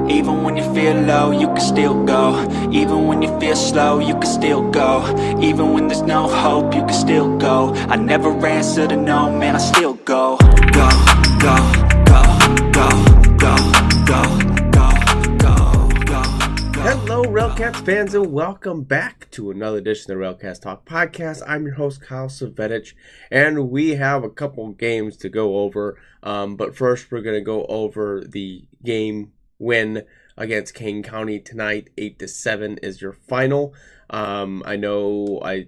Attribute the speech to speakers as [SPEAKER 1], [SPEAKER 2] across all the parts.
[SPEAKER 1] Even when you feel low, you can still go. Even when you feel slow, you can still go. Even when there's no hope, you can still go. I never answer to no, man, I still go. Go, go, go, go, go, go, go, go, go.
[SPEAKER 2] Hello, RailCats fans, and welcome back to another edition of the RailCats Talk Podcast. I'm your host, Kyle Savetich, and we have a couple games to go over. But first, we're going to go over the game win against Kane County tonight. 8-7 is your final. I know I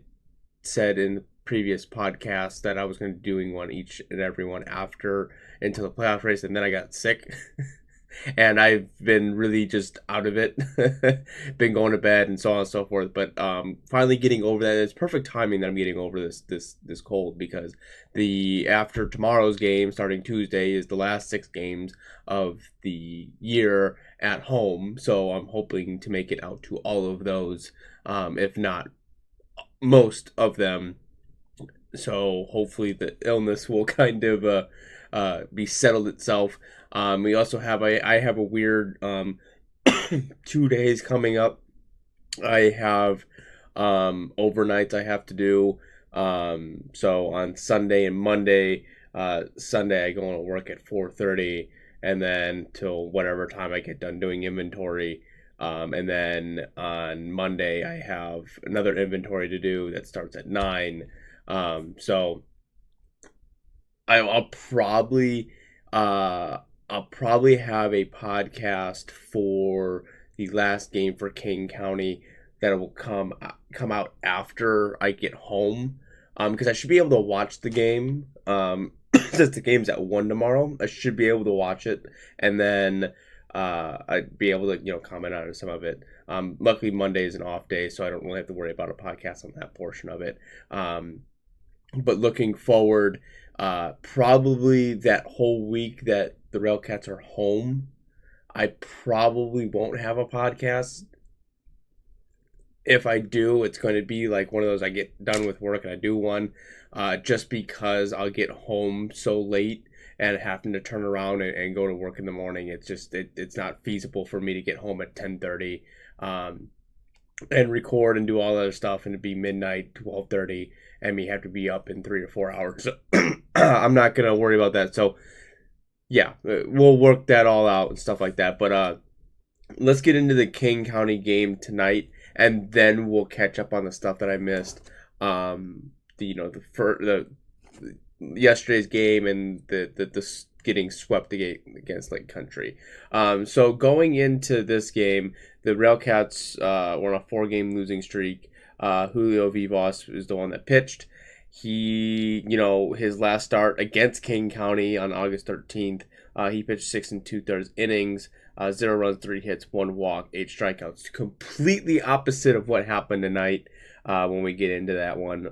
[SPEAKER 2] said in the previous podcast that I was going to be doing one each and every one after until the playoff race, and then I got sick. And I've been really just out of it, been going to bed and so on and so forth. But finally getting over that. It's perfect timing that I'm getting over this cold, because after tomorrow's game, starting Tuesday, is the last 6 games of the year at home. So I'm hoping to make it out to all of those, if not most of them. So hopefully the illness will kind of be settled itself. We also have I have a weird 2 days coming up. I have overnights I have to do. So on Sunday and Monday, Sunday I go to work at 4:30, and then till whatever time I get done doing inventory. And then on Monday I have another inventory to do that starts at 9. So I'll probably have a podcast for the last game for Kane County that will come out after I get home, because I should be able to watch the game. Since the game's at 1 tomorrow, I should be able to watch it, and then I'd be able to comment on some of it. Luckily Monday is an off day, so I don't really have to worry about a podcast on that portion of it. But looking forward, probably that whole week that the RailCats are home, I probably won't have a podcast. If I do, it's going to be like one of those I get done with work and I do one, just because I'll get home so late and having to turn around and go to work in the morning. It's just it's not feasible for me to get home at 10:30 and record and do all that other stuff, and it'd be midnight, 12:30, and me have to be up in 3 or 4 hours. So I'm not gonna worry about that. So yeah, we'll work that all out and stuff like that. But let's get into the Kane County game tonight, and then we'll catch up on the stuff that I missed. Yesterday's game and the getting swept against Lake Country. So going into this game, the RailCats were on a 4-game losing streak. Julio Vivas is the one that pitched. He, his last start against Kane County on August 13th, he pitched 6 2/3 innings, 0 runs, 3 hits, 1 walk, 8 strikeouts. Completely opposite of what happened tonight when we get into that one.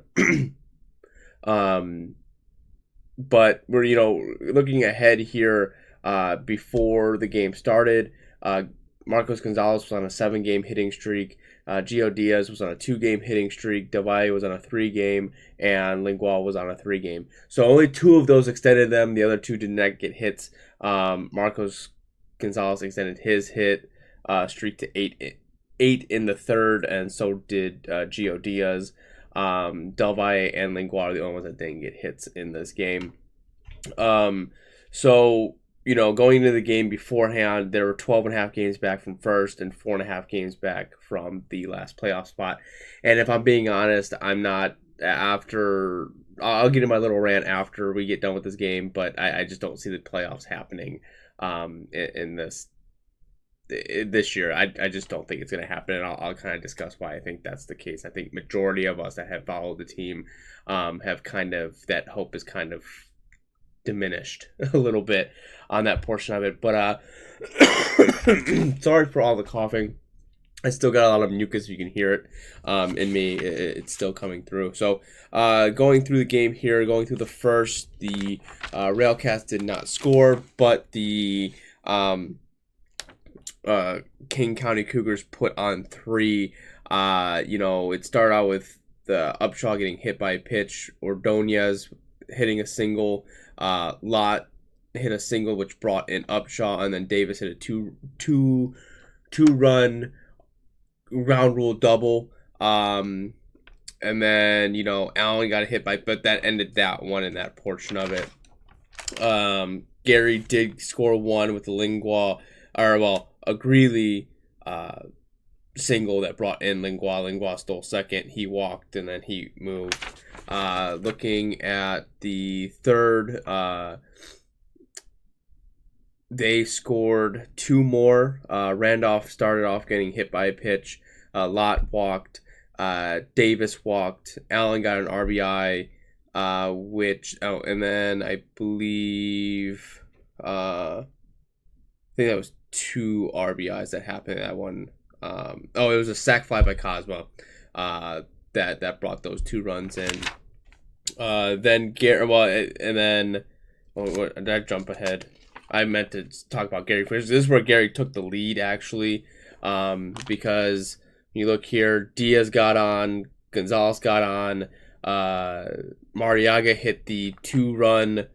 [SPEAKER 2] But we're, looking ahead here, before the game started, Marcos Gonzalez was on a 7-game hitting streak. Gio Diaz was on a 2-game hitting streak. Del Valle was on a 3-game, and Lingual was on a 3-game. So only 2 of those extended them. The other 2 did not get hits. Marcos Gonzalez extended his hit streak to 8 in the third, and so did Gio Diaz. Del Valle and Lingual are the only ones that didn't get hits in this game. So going into the game beforehand, there were 12.5 games back from first and 4.5 games back from the last playoff spot. And if I'm being honest, I'm not I'll get in my little rant after we get done with this game, but I just don't see the playoffs happening in this year. I just don't think it's going to happen, and I'll kind of discuss why I think that's the case. I think majority of us that have followed the team have kind of, that hope is kind of diminished a little bit on that portion of it. But sorry for all the coughing. I still got a lot of mucus. You can hear it in me. It's still coming through. So going through the game here, going through the first, the RailCats did not score, but the Kane County Cougars put on 3. It started out with the Upshaw getting hit by a pitch, Ordonez hitting a single, Lott hit a single, which brought in Upshaw, and then Davis hit a two-run ground rule double. And then, Allen got a hit but that ended that one in that portion of it. Gary did score one with a Greeley single that brought in Lingua. Lingua stole second. He walked, and then he moved. Looking at the third, they scored two more. Randolph started off getting hit by a pitch. Lott walked. Davis walked. Allen got an RBI, and then I believe, I think that was two RBIs that happened in that one. It was a sac fly by Cosmo, that brought those two runs in. Then did I jump ahead? I meant to talk about Gary first. This is where Gary took the lead, actually, because you look here, Diaz got on, Gonzalez got on, Mariaga hit the two-run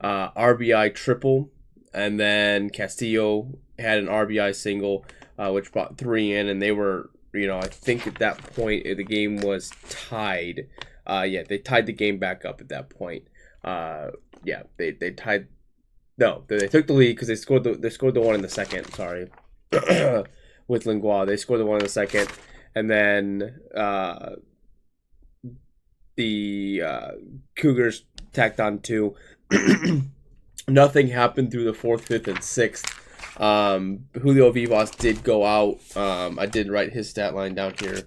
[SPEAKER 2] RBI triple, and then Castillo had an RBI single, which brought three in, and they were, I think at that point the game was tied. They tied the game back up at that point. They tied. No, they took the lead because they scored the one in the second. Sorry, with Lingua, they scored the one in the second, and then the Cougars tacked on two. Nothing happened through the fourth, fifth, and sixth. Julio Vivas did go out. I did write his stat line down here.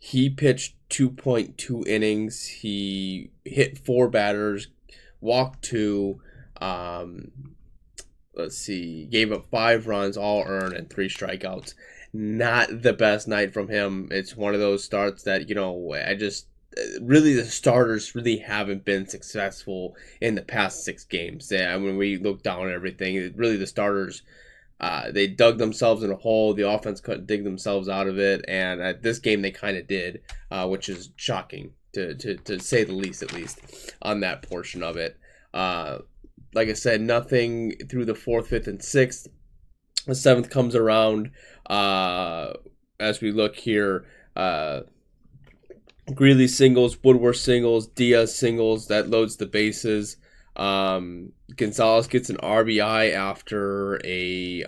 [SPEAKER 2] He pitched 2.2 innings. He hit 4 batters, walked 2. Gave up 5 runs, all earned, and 3 strikeouts. Not the best night from him. It's one of those starts that, really the starters really haven't been successful in the past 6 games. When we look down at everything, really the starters, they dug themselves in a hole. The offense couldn't dig themselves out of it, and at this game they kind of did, which is shocking to say the least, at least on that portion of it. Like I said, nothing through the 4th, 5th, and 6th. The 7th comes around. As we look here, Greeley singles, Woodworth singles, Diaz singles. That loads the bases. Gonzalez gets an RBI after a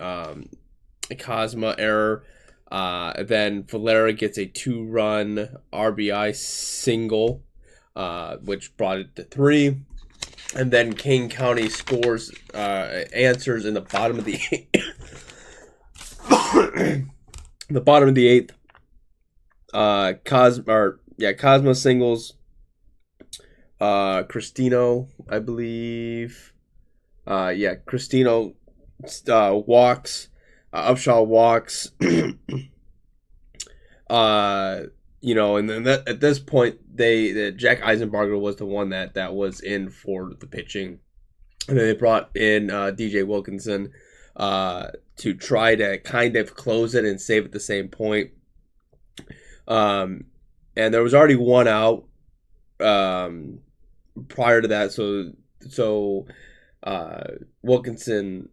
[SPEAKER 2] Cosma error. Then Valera gets a 2-run RBI single, which brought it to 3. And then Kane County answers in the bottom of the 8th. Cosmo singles. Cristino, I believe. Cristino walks. Upshaw walks. And then at this point, Jack Eisenbarger was the one that was in for the pitching, and then they brought in DJ Wilkinson to try to kind of close it and save at the same point. And there was already one out prior to that, so Wilkinson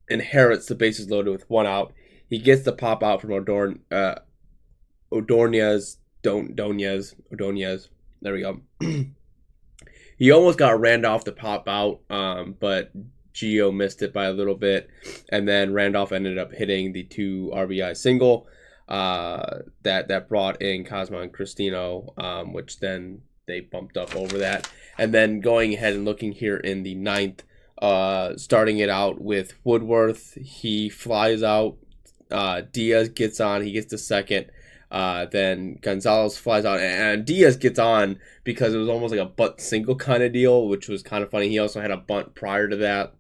[SPEAKER 2] inherits the bases loaded with one out. He gets the pop out from Ordonez. There we go. He almost got Randolph to pop out, but Gio missed it by a little bit, and then Randolph ended up hitting the 2 RBI single that brought in Cosmo and Cristino, which then they bumped up over that. And then going ahead and looking here in the 9th, starting it out with Woodworth, he flies out. Diaz gets on, he gets the second. Then Gonzalez flies out, and Diaz gets on because it was almost like a bunt single kind of deal, which was kind of funny. He also had a bunt prior to that.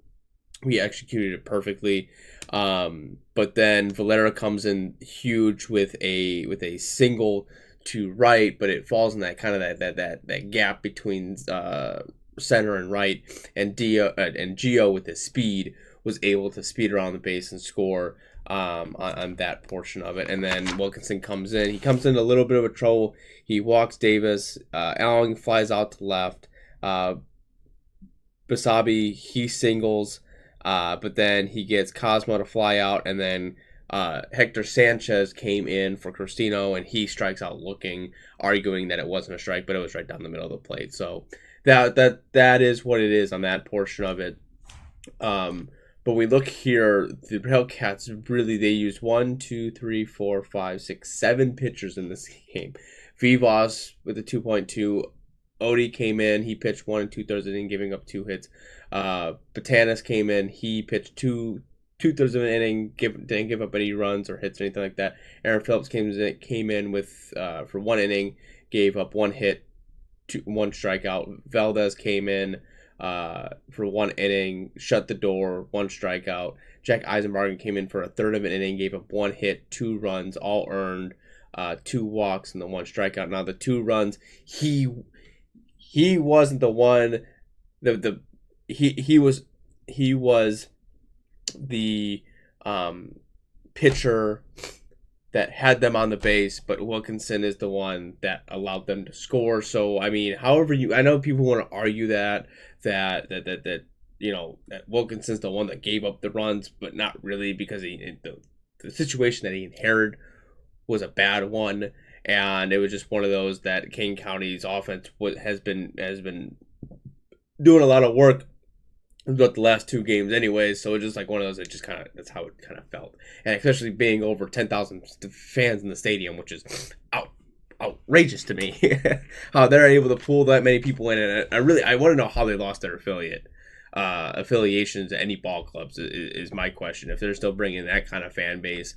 [SPEAKER 2] We executed it perfectly. But then Valera comes in huge with a single to right, but it falls in that kind of that gap between center and right, and Gio with his speed was able to speed around the base and score on that portion of it. And then Wilkinson comes in. He comes in a little bit of a trouble. He walks Davis. Allen flies out to left. Basabi, he singles, but then he gets Cosmo to fly out, and then Hector Sanchez came in for Cristino, and he strikes out looking, arguing that it wasn't a strike, but it was right down the middle of the plate. So that is what it is on that portion of it. But we look here, the RailCats really, they used 1, 2, 3, 4, 5, 6, 7 pitchers in this game. Vivas with a 2.2. Odie came in. He pitched 1 2/3 inning, giving up 2 hits. Batanis came in. He pitched 2 2/3 of an inning, didn't give up any runs or hits or anything like that. Aaron Phillips came in with for 1 inning, gave up 1 hit, 1 strikeout. Valdez came in for 1 inning, shut the door, 1 strikeout. Jack Eisenbargen came in for a third of an inning, gave up 1 hit, 2 runs, all earned, 2 walks, and the 1 strikeout. Now the 2 runs, he wasn't the one. He was the pitcher that had them on the base, but Wilkinson is the one that allowed them to score. So I mean, I know people want to argue that you know that Wilkinson's the one that gave up the runs, but not really, because the situation that he inherited was a bad one. And it was just one of those that Kane County's offense has been doing a lot of work throughout the last 2 games anyways. So it's just like one of those that just that's how it kind of felt. And especially being over 10,000 fans in the stadium, which is outrageous to me. How they're able to pull that many people in. And I want to know how they lost their affiliations to any ball clubs is my question. If they're still bringing that kind of fan base,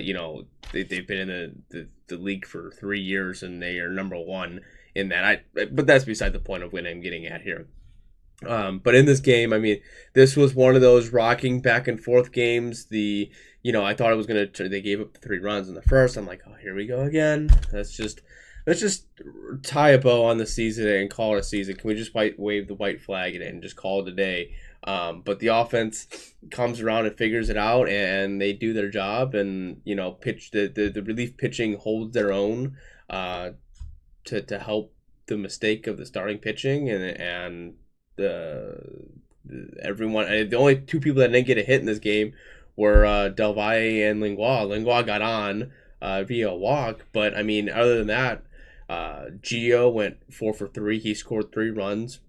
[SPEAKER 2] you know, they've been in the league for 3 years and they are number 1 in that. But that's beside the point of what I'm getting at here. But in this game, I mean, this was one of those rocking back and forth games. I thought it was they gave up the 3 runs in the first. I'm like, oh, here we go again. Let's just tie a bow on the season and call it a season. Can we just wave the white flag and just call it a day? But the offense comes around and figures it out, and they do their job. And pitch the relief pitching holds their own to help the mistake of the starting pitching, and everyone. The only 2 people that didn't get a hit in this game were Del Valle and Lingua. Lingua got on via a walk, but I mean, other than that, Gio went 4 for 3. He scored 3 runs.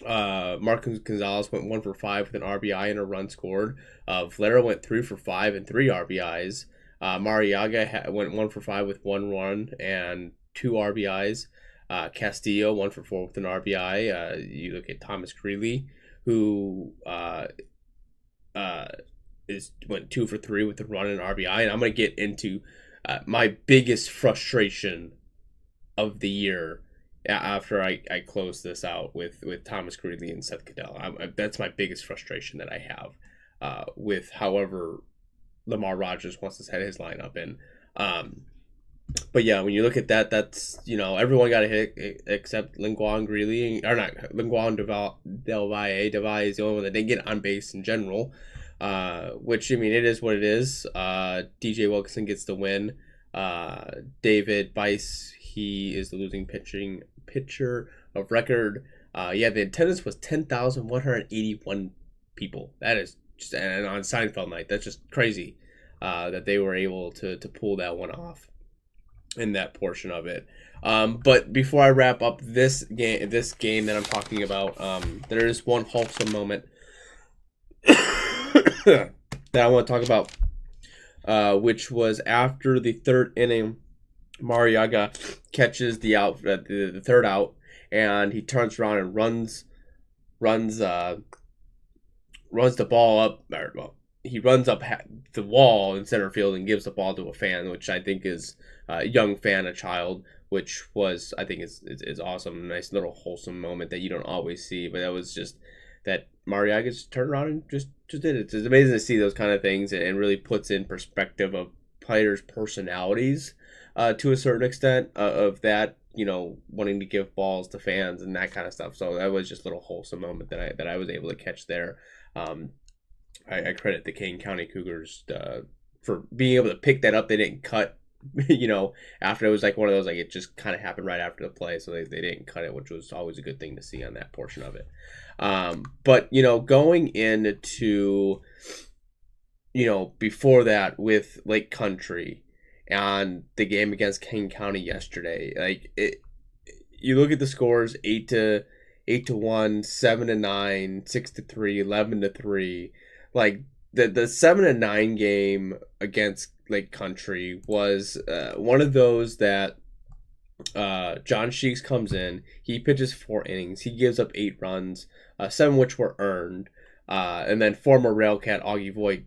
[SPEAKER 2] Marcus Gonzalez went 1 for 5 with an RBI and a run scored. Valera went 3 for 5 and 3 RBIs. Mariaga went 1 for 5 with 1 run and 2 RBIs. Castillo 1 for 4 with an RBI. You look at Thomas Greeley, who went 2 for 3 with a run and RBI. And I'm going to get into my biggest frustration of the year after I close this out with Thomas Greeley and Seth Cadell. That's my biggest frustration that I have with however Lamar Rogers wants to set his lineup in. But yeah, when you look at that, that's, everyone got a hit except Lingua and Greeley, or not Lingua and Del Valle. Del Valle is the only one that didn't get on base in general, which, I mean, it is what it is. DJ Wilkinson gets the win. David Bice, he is the losing pitcher of record. The attendance was 10,181 people. That is just, and on Seinfeld night, that's just crazy that they were able to pull that one off in that portion of it. But before I wrap up this game that I'm talking about, there is one wholesome moment that I want to talk about, which was after the 3rd inning. Mariaga catches the 3rd out, and he turns around and runs the ball up. He runs up the wall in center field and gives the ball to a fan, which I think is a young fan, a child, which was, I think, is awesome. A nice little wholesome moment that you don't always see, but that was just that Mariaga just turned around and just did it. It's amazing to see those kind of things, and really puts in perspective of players' personalities to a certain extent of that, wanting to give balls to fans and that kind of stuff. So that was just a little wholesome moment that I was able to catch there. I credit the Kane County Cougars for being able to pick that up. They didn't cut, after it was like one of those, like it just kind of happened right after the play, so they didn't cut it, which was always a good thing to see on that portion of it. But going into, before that with Lake Country and the game against Kane County yesterday, like you look at the scores: 8-1, 7-9, 6-3, 11-3. Like the 7-9 game against Lake Country was one of those that John Sheeks comes in. He pitches 4 innings. He gives up 8 runs, 7 which were earned, and then former RailCat Augie Voigt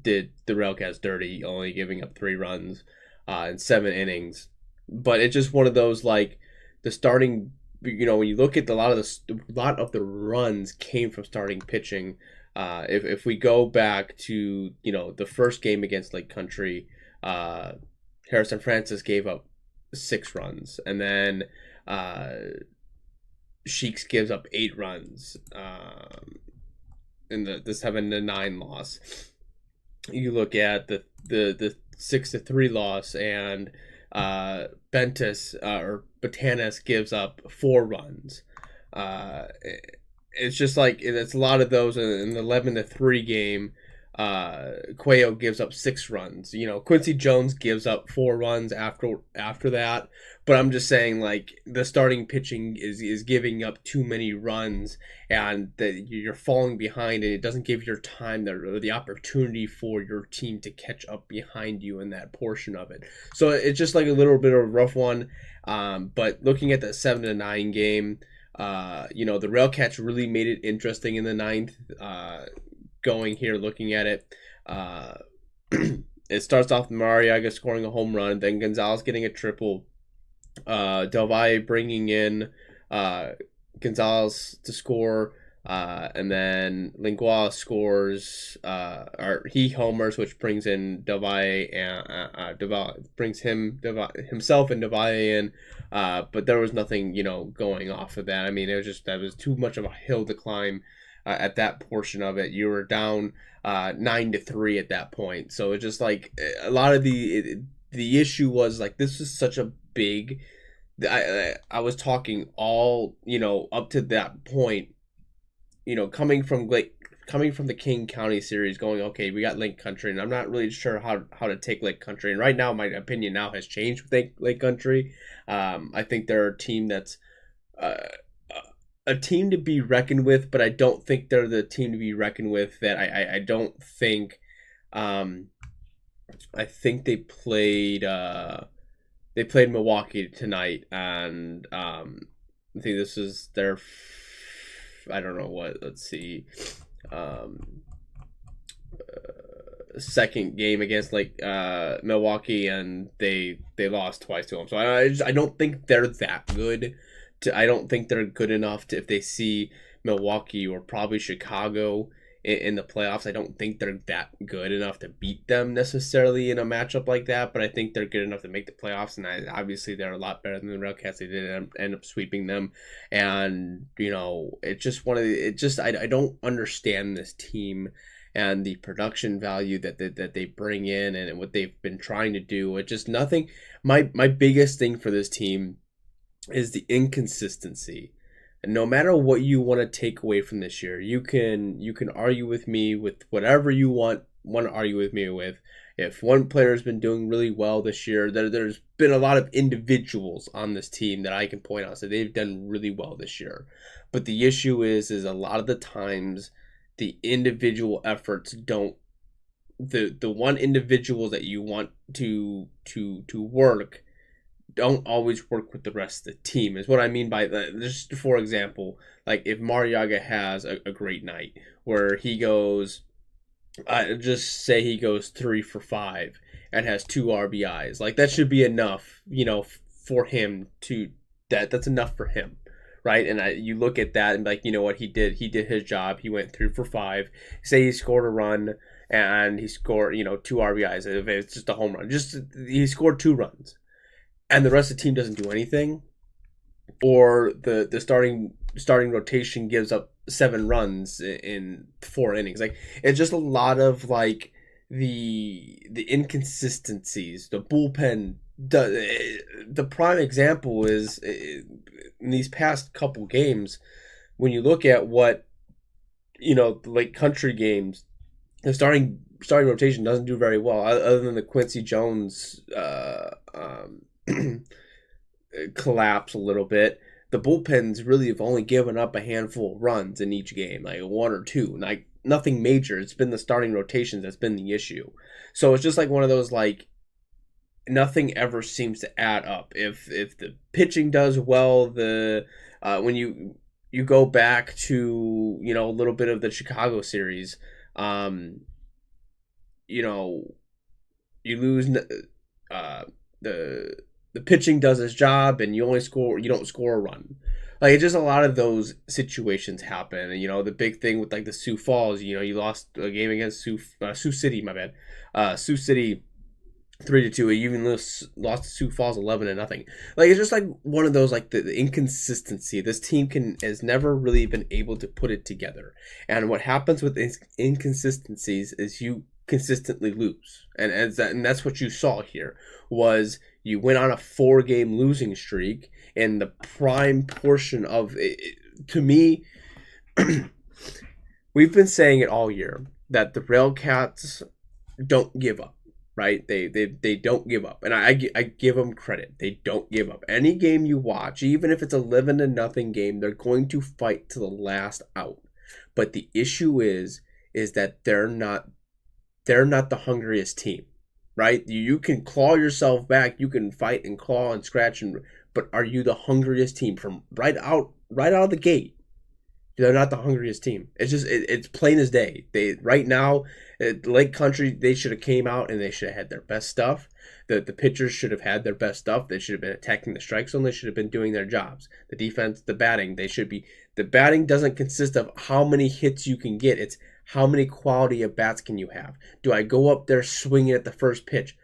[SPEAKER 2] did the RailCats dirty, only giving up 3 runs in 7 innings. But it's just one of those, like, the starting, when you look at a lot of the runs came from starting pitching. If we go back to the first game against Lake Country, Harrison Francis gave up 6 runs, and then Sheeks gives up 8 runs in the 7-9 loss. You look at the 6-3 loss, and Batanis gives up 4 runs. It's just like it's a lot of those. In the 11-3 game, Cuello gives up 6 runs. Quincy Jones gives up 4 runs after that. But I'm just saying, like, the starting pitching is giving up too many runs, and that you're falling behind, and it doesn't give your time the opportunity for your team to catch up behind you in that portion of it. So it's just like a little bit of a rough one. But looking at the 7-9 game, the RailCats really made it interesting in the 9th. Going here, looking at it, it starts off with Mariaga scoring a home run, then Gonzalez getting a triple, Del Valle bringing in Gonzalez to score, and then Lingua scores, or he homers, which brings in Del Valle, and brings himself and Del Valle in, but there was nothing going off of that. I mean, that was too much of a hill to climb. At that portion of it, you were down 9-3 at that point. So it's just like a lot of the issue was like, this is such a big. I was talking all up to that point, coming from the King County series, going, okay, we got Lake Country, and I'm not really sure how to take Lake Country. And right now, my opinion now has changed with Lake Country. I think they're a team that's a team to be reckoned with, but I don't think they're the team to be reckoned with. That I don't think. I think they played Milwaukee tonight, and I think this is their. I don't know what. Let's see. Second game against Milwaukee, and they lost twice to them. So I don't think they're that good. I don't think they're good enough to, if they see Milwaukee or probably Chicago in the playoffs, I don't think they're that good enough to beat them necessarily in a matchup like that. But I think they're good enough to make the playoffs, and obviously they're a lot better than the RailCats. They did end up sweeping them, and it's just I don't understand this team and the production value that they bring in and what they've been trying to do. It's just nothing. My biggest thing for this team is the inconsistency. And no matter what you want to take away from this year, you can argue with me with whatever you want to argue with me with. If one player has been doing really well this year, there's been a lot of individuals on this team that I can point out, so they've done really well this year. But the issue is a lot of the times the individual efforts don't, the one individual that you want to work don't always work with the rest of the team, is what I mean by that. Just for example, like if Mariaga has a great night where he goes, just say he goes 3 for 5 and has 2 RBIs, like that should be enough, for him to, that's enough for him, right? And you look at that and like, what he did his job. He went 3 for 5. Say he scored a run and he scored, 2 RBIs. If it's just a home run, he scored 2 runs. And the rest of the team doesn't do anything, or the starting rotation gives up 7 runs in 4 innings. Like, it's just a lot of like the inconsistencies. The bullpen. The prime example is in these past couple games when you look at what the Lake Country games, the starting rotation doesn't do very well, other than the Quincy Jones collapse a little bit. The bullpens really have only given up a handful of runs in each game, like 1 or 2, like nothing major. It's been the starting rotations that's been the issue. So it's just like one of those, like, nothing ever seems to add up. If the pitching does well, when you go back to a little bit of the Chicago series, you lose the pitching does its job and you don't score a run. Like, it's just a lot of those situations happen. And the big thing with like the Sioux Falls, you lost a game against Sioux City, my bad. Sioux City 3-2. You even lost to Sioux Falls 11-0. Like, it's just like one of those, like the inconsistency. This team has never really been able to put it together. And what happens with inconsistencies is you consistently lose. And that's what you saw here. Was you went on a 4-game losing streak, and the prime portion of it, to me, we've been saying it all year that the RailCats don't give up. Right? They don't give up. And I give them credit. They don't give up. Any game you watch, even if it's a 11-0 game, they're going to fight to the last out. But the issue is that they're not the hungriest team. Right? You can claw yourself back, you can fight and claw and scratch, but are you the hungriest team from right out of the gate? They're not the hungriest team. It's just it's plain as day. Right now, Lake Country, they should have came out and they should have had their best stuff. The pitchers should have had their best stuff. They should have been attacking the strike zone. They should have been doing their jobs. The defense, the batting, the batting doesn't consist of how many hits you can get. It's how many quality of bats can you have. Do I go up there swinging at the first pitch?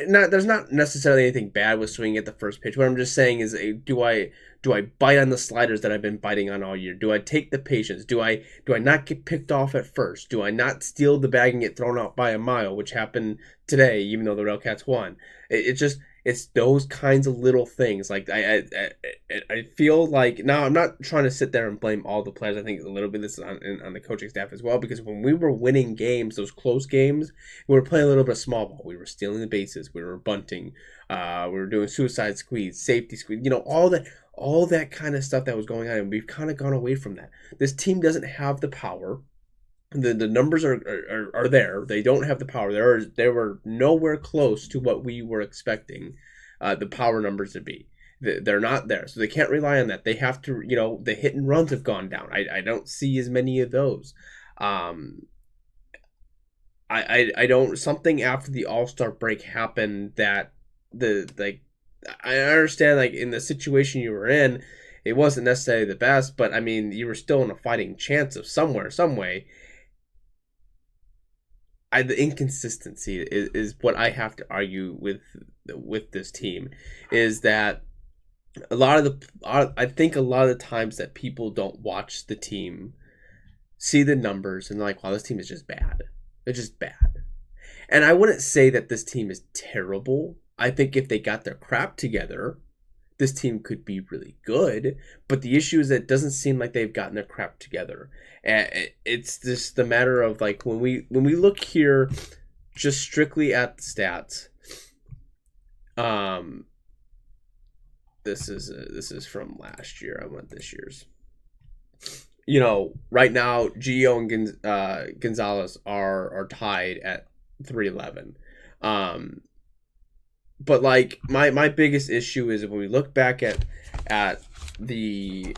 [SPEAKER 2] There's not necessarily anything bad with swinging at the first pitch. What I'm just saying is, do I bite on the sliders that I've been biting on all year? Do I take the patience? Do I not get picked off at first? Do I not steal the bag and get thrown out by a mile, which happened today, even though the RailCats won? It's those kinds of little things. Like, I feel like, now I'm not trying to sit there and blame all the players. I think a little bit this is on the coaching staff as well, because when we were winning games, those close games, we were playing a little bit of small ball. We were stealing the bases. We were bunting. We were doing suicide squeeze, safety squeeze. All that kind of stuff that was going on, and we've kind of gone away from that. This team doesn't have the power. The numbers are there. They don't have the power. They were nowhere close to what we were expecting the power numbers to be. They're not there, so they can't rely on that. They have to, the hit and runs have gone down. I don't see as many of those. I don't. Something after the All-Star break happened that I understand, like, in the situation you were in, it wasn't necessarily the best, but I mean, you were still in a fighting chance of some way. The inconsistency is what I have to argue with this team, is that I think a lot of the times that people don't watch the team, see the numbers, and they're like, wow, this team is just bad. They're just bad. And I wouldn't say that this team is terrible. I think if they got their crap together, this team could be really good. But the issue is that it doesn't seem like they've gotten their crap together. And it's just the matter of, like, when we look here just strictly at the stats. This is from last year. I want this year's. Right now, Gio and Gonzalez are tied at 311. But, like, my biggest issue is when we look back at the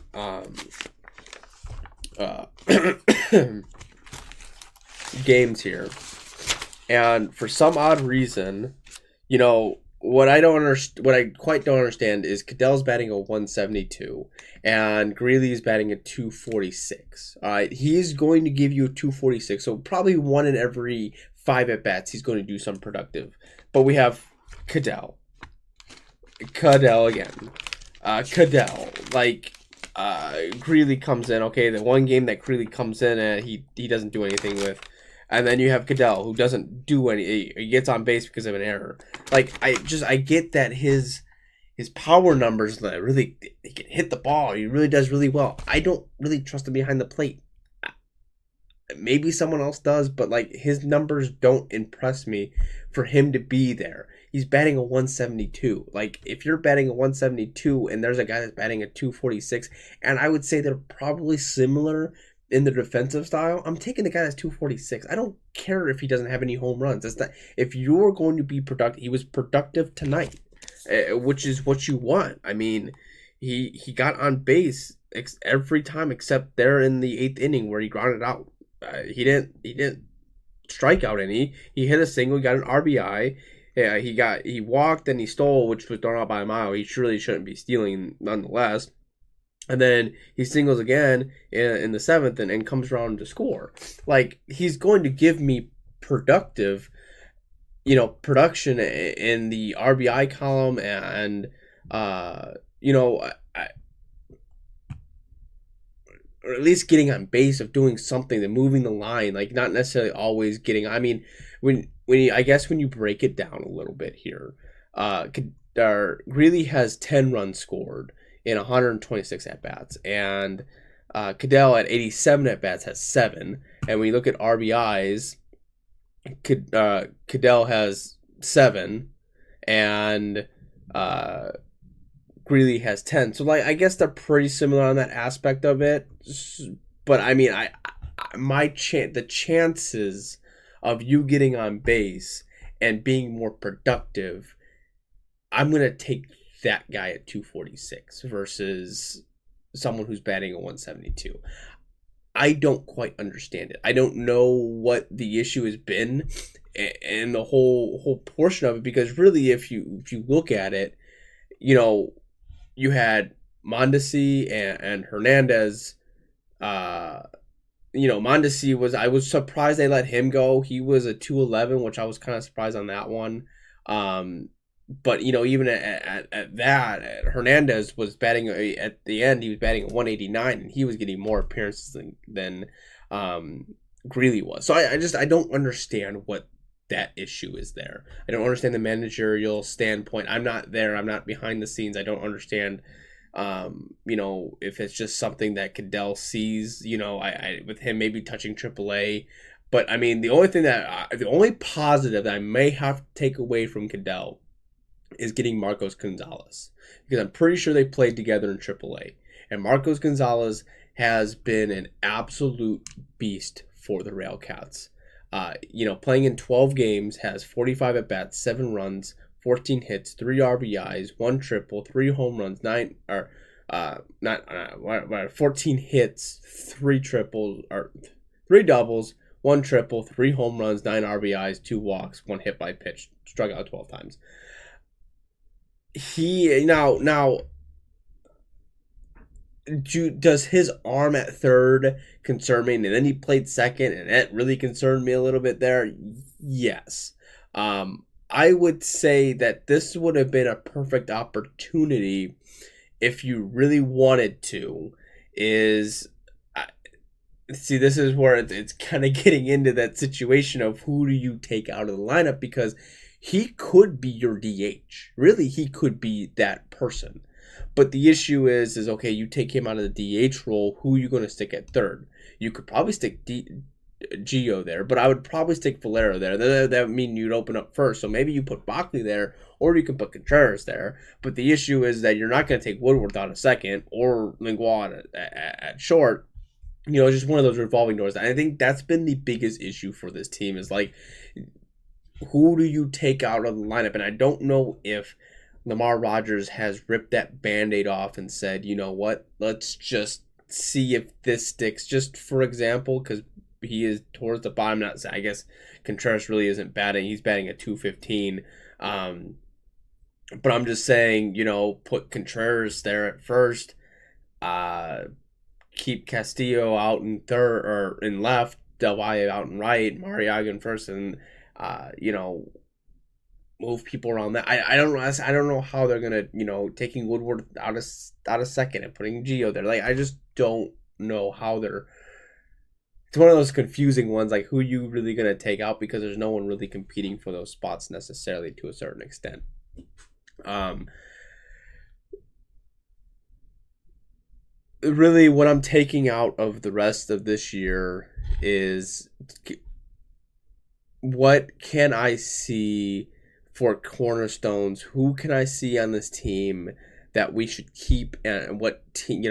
[SPEAKER 2] games here, and for some odd reason, what I quite don't understand is Cadell's batting a 172 and Greeley's batting a 246. He's going to give you a 246, so probably 1 in every 5 at bats he's going to do something productive. But we have Cadell again. Cadell, like, Greeley comes in. Okay, the one game that Greeley comes in and he doesn't do anything with. And then you have Cadell, who doesn't do any. He gets on base because of an error. Like I get that his power numbers that really he can hit the ball. He really does really well. I don't really trust him behind the plate. Maybe someone else does, but like his numbers don't impress me for him to be there. He's batting a 172. Like if you're batting a 172 and there's a guy that's batting a 246, and I would say they're probably similar in the defensive style, I'm taking the guy that's 246. I don't care if he doesn't have any home runs. That's not, if you're going to be productive, he was productive tonight, which is what you want. I mean, he got on base every time except there in the 8th inning where he grounded out. He didn't strike out any. He hit a single. He got an RBI. Yeah, he walked and he stole, which was thrown out by a mile. He surely shouldn't be stealing, nonetheless. And then he singles again in the 7th and comes around to score. Like he's going to give me production in the RBI column and or at least getting on base of doing something, and moving the line, like not necessarily always getting. I mean, when you break it down a little bit here, Greeley has 10 runs scored in 126 at bats, and Cadell at 87 at bats has 7. And when you look at RBIs, Cadell has 7, and Greeley has 10. So like I guess they're pretty similar on that aspect of it. But I mean, the chances of you getting on base and being more productive, I'm going to take that guy at 246 versus someone who's batting a 172. I don't quite understand it. I don't know what the issue has been and the whole portion of it, because really if you look at it, you had Mondesi and Hernandez. Mondesi I was surprised they let him go. He was a 211, which I was kind of surprised on that one. But even at that, Hernandez was batting at the end. He was batting at 189, and he was getting more appearances than Greeley was. So I don't understand what that issue is there. I don't understand the managerial standpoint. I'm not there. I'm not behind the scenes. I don't understand. If it's just something that Cadell sees. I with him maybe touching AAA. But I mean, the only positive that I may have to take away from Cadell is getting Marcos Gonzalez, because I'm pretty sure they played together in AAA, and Marcos Gonzalez has been an absolute beast for the RailCats. Playing in 12 games, has 45 at bats, 7 runs, 14 hits, 3 RBIs, 1 triple, 3 home runs, 14 hits, 3 triples or 3 doubles, 1 triple, 3 home runs, 9 RBIs, 2 walks, 1 hit by pitch, struck out 12 times. Does his arm at third concern me? And then he played second, and that really concerned me a little bit there. Yes. I would say that this would have been a perfect opportunity if you really wanted to. This is where it's kind of getting into that situation of who do you take out of the lineup, because he could be your DH. Really, he could be that person. But the issue is okay, you take him out of the DH role, who are you going to stick at third? You could probably stick Gio there, but I would probably stick Valero there. That would mean you'd open up first. So maybe you put Bockley there, or you can put Contreras there. But the issue is that you're not going to take Woodward out of second or Lingua at short. It's just one of those revolving doors. And I think that's been the biggest issue for this team, is like, who do you take out of the lineup? And I don't know if Lamar Rogers has ripped that Band-Aid off and said, you know what, let's just see if this sticks. Just for example, because he is towards the bottom. I guess Contreras really isn't batting. He's batting at 215. But I'm just saying, put Contreras there at first. Keep Castillo out in third or in left. Del Valle out in right. Mariaga in first. And, move people around that. I don't know. I don't know how they're gonna, taking Woodward out of second and putting Gio there. Like, I just don't know how they're. It's one of those confusing ones. Like, who you really gonna take out, because there's no one really competing for those spots necessarily to a certain extent. Really, what I'm taking out of the rest of this year is, what can I see for cornerstones? Who can I see on this team that we should keep, and what team,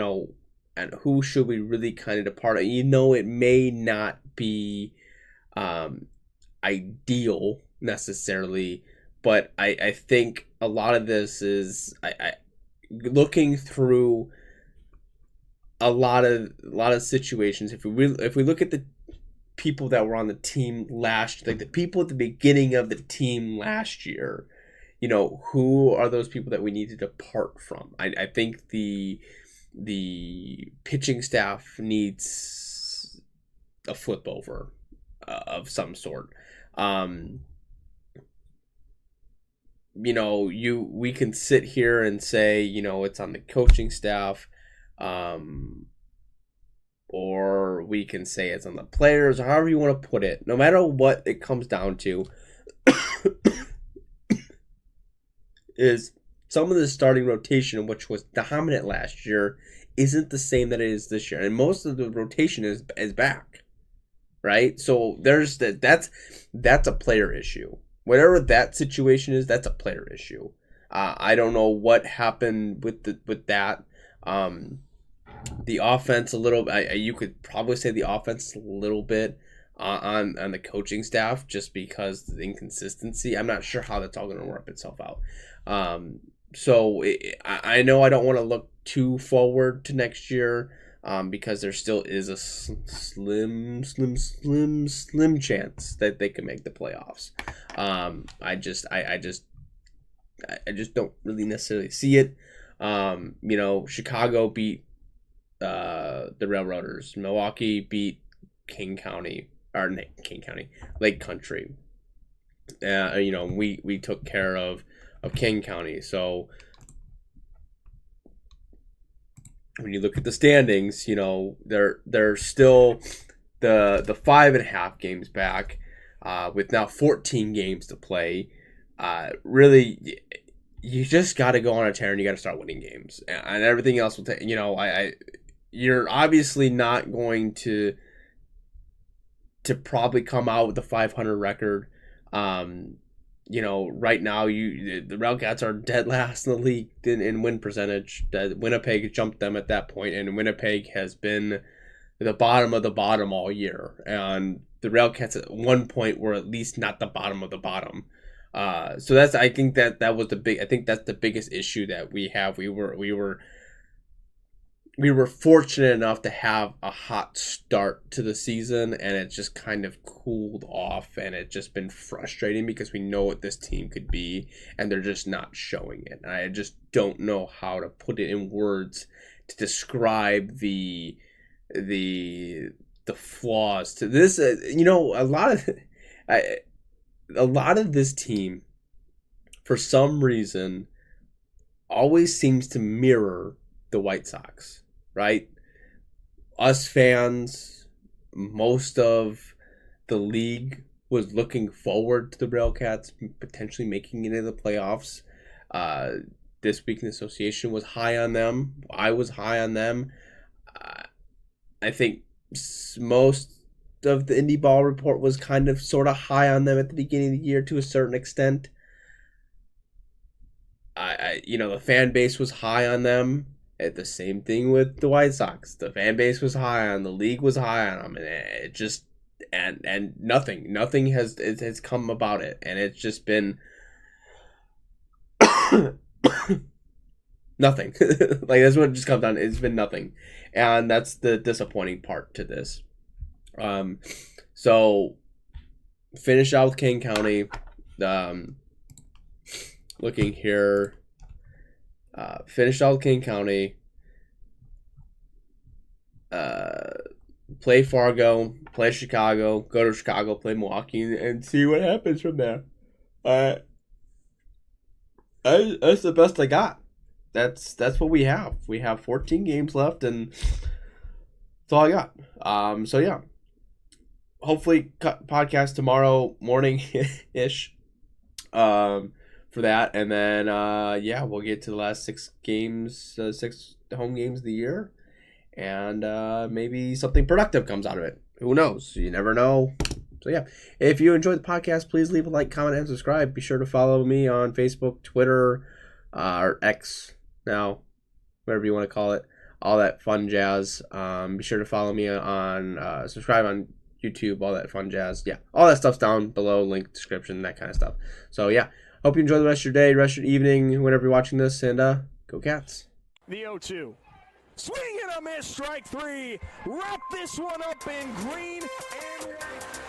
[SPEAKER 2] and who should we really kind of depart? It may not be ideal necessarily, but I think a lot of this is I looking through a lot of situations. If we look at the people that were on the team last, like the people at the beginning of the team last year, who are those people that we need to depart from? I think the pitching staff needs a flip over of some sort. We can sit here and say, it's on the coaching staff, or we can say it's on the players, or however you want to put it. No matter what it comes down to, is some of the starting rotation, which was dominant last year, isn't the same that it is this year, and most of the rotation is back, right? So there's that's a player issue. Whatever that situation is, that's a player issue. I don't know what happened with that. The offense, a little. You could probably say the offense a little bit on the coaching staff, just because the inconsistency. I'm not sure how that's all going to work itself out. So I know I don't want to look too forward to next year, because there still is a slim chance that they can make the playoffs. I just don't really necessarily see it. Chicago beat the Railroaders. Milwaukee beat Lake Country. We took care of Kane County. So when you look at the standings, they're still the 5.5 games back, with now 14 games to play. Really, you just got to go on a tear and you got to start winning games, and everything else will take. You're obviously not going to probably come out with a 500 record. Right now the RailCats are dead last in the league in win percentage. Winnipeg jumped them at that point, and Winnipeg has been the bottom of the bottom all year. And the RailCats at one point were at least not the bottom of the bottom. So that's, I think that's the biggest issue that we have. We were fortunate enough to have a hot start to the season, and it just kind of cooled off, and it's just been frustrating because we know what this team could be, and they're just not showing it. And I just don't know how to put it in words to describe the flaws to this. A lot of this team, for some reason, always seems to mirror the White Sox. Right? Us fans, most of the league was looking forward to the RailCats potentially making it into the playoffs. This Week in Association was high on them. I was high on them. I think most of the Indie Ball Report was kind of sort of high on them at the beginning of the year to a certain extent. The fan base was high on them. The same thing with the White Sox. The fan base was high on, the league was high on them, and it just and nothing has come about it, and it's just been nothing. Like, that's what it just comes down. It's been nothing, and that's the disappointing part to this. So finish out with Kane County. Looking here. Finish out Kane County. Play Fargo, play Chicago, go to Chicago, play Milwaukee, and see what happens from there. That's the best I got. That's what we have. We have 14 games left, and that's all I got. So yeah, hopefully podcast tomorrow morning ish. For that, and then yeah, we'll get to the last 6 home games of the year, and maybe something productive comes out of it. Who knows? You never know. So yeah, if you enjoyed the podcast, please leave a like, comment, and subscribe. Be sure to follow me on Facebook, Twitter, or X now, whatever you want to call it, all that fun jazz. Be sure to follow me on subscribe on YouTube, all that fun jazz. Yeah, all that stuff's down below, link description, that kind of stuff. So yeah, hope you enjoy the rest of your day, rest of your evening, whenever you're watching this, and go Cats.
[SPEAKER 3] The 0-2. Swing and a miss, strike 3. Wrap this one up in green and white.